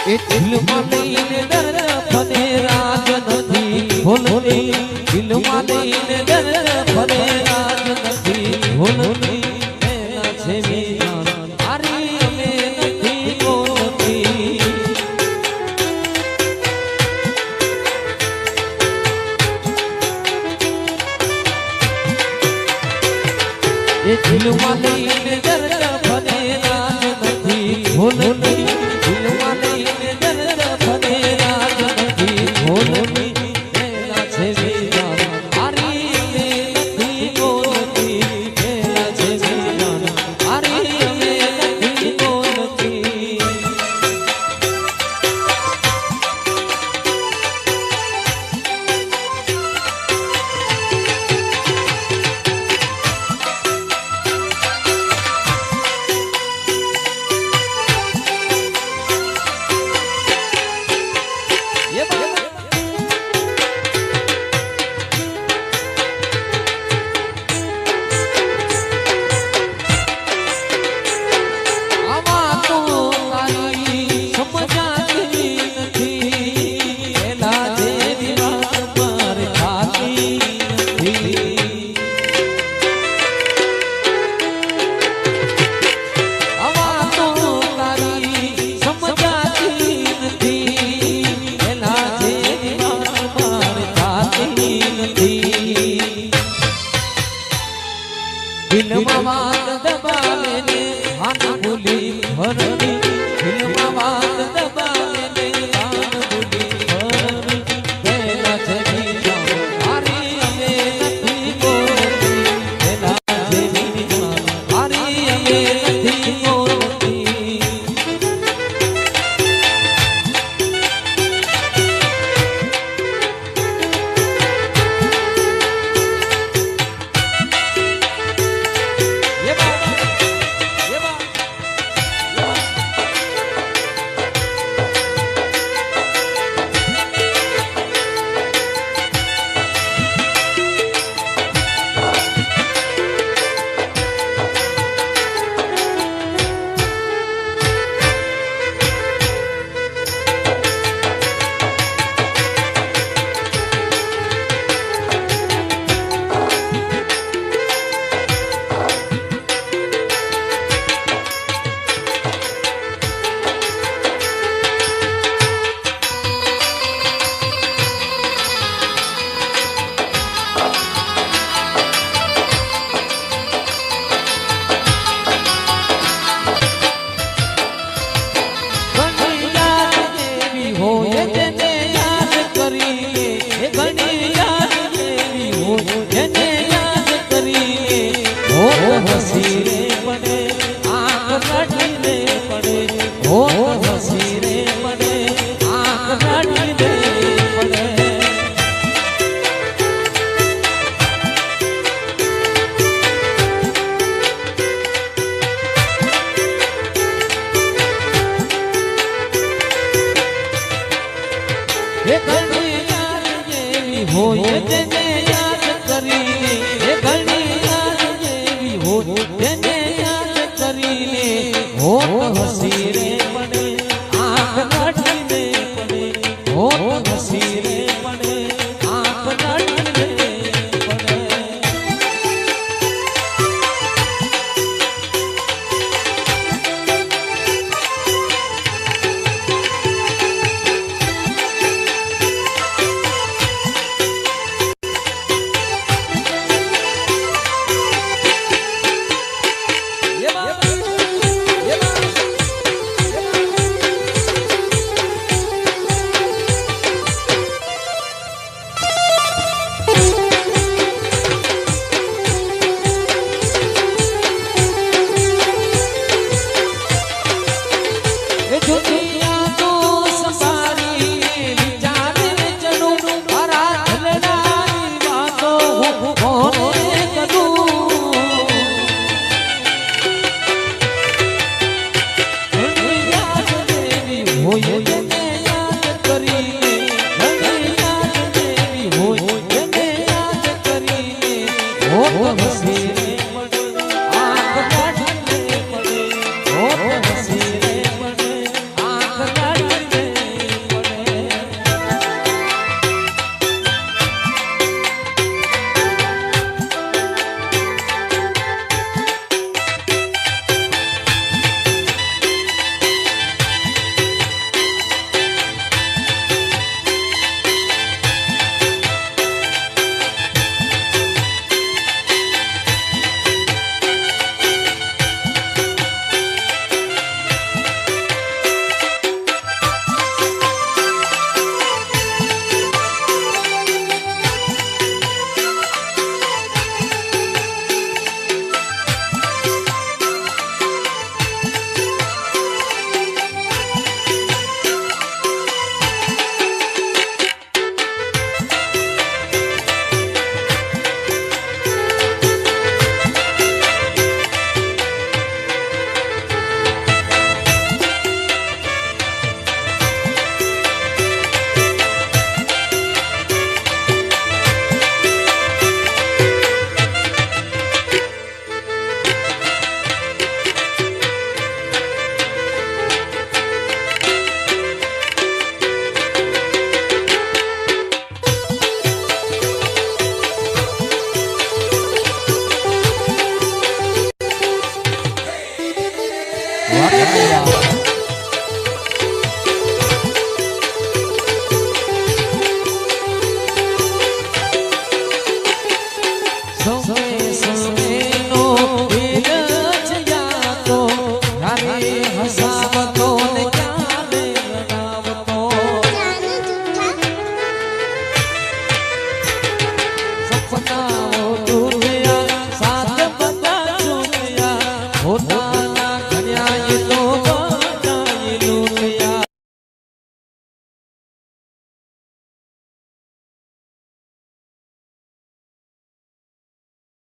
એ દિલમાં લઈને દર્દ ફરે રાજ નથી ભૂલતી દિલમાં લઈને દર્દ ફરે રાજ નથી ભૂલતી એના જેવી જાન હારી અમે નથી બોલતી એ દિલમાં લઈને દર્દ ફરે રાજ નથી ભૂલતી દિલમાં લઈને દર્દ ફરે રાજ નથી ભૂલતી એના જેવી જાન હારી અમે નથી બોલતી એના જેવી જાન હારી અમે નથી બોલતી દિલમાં વાત દબાવે ને ભાન ભૂલી ભરતી દિલમાં વાત દબાવે ને ભાન ભૂલી ભરતી તેના જેવી જાન હારી અમે નથી બોલતી તેના જેવી જાન હારી અમે નથી બોલતી હોય તેને યાદ કરીને એ ઘણી યાદ જેવી હોય તેને યાદ કરીને હોઠ હસી રે પડે આંખ કાઢીને પડે હોઠ હસી રે પડે આંખ કાઢીને પડે સમય નો વેદ છે યા તો યારે હસ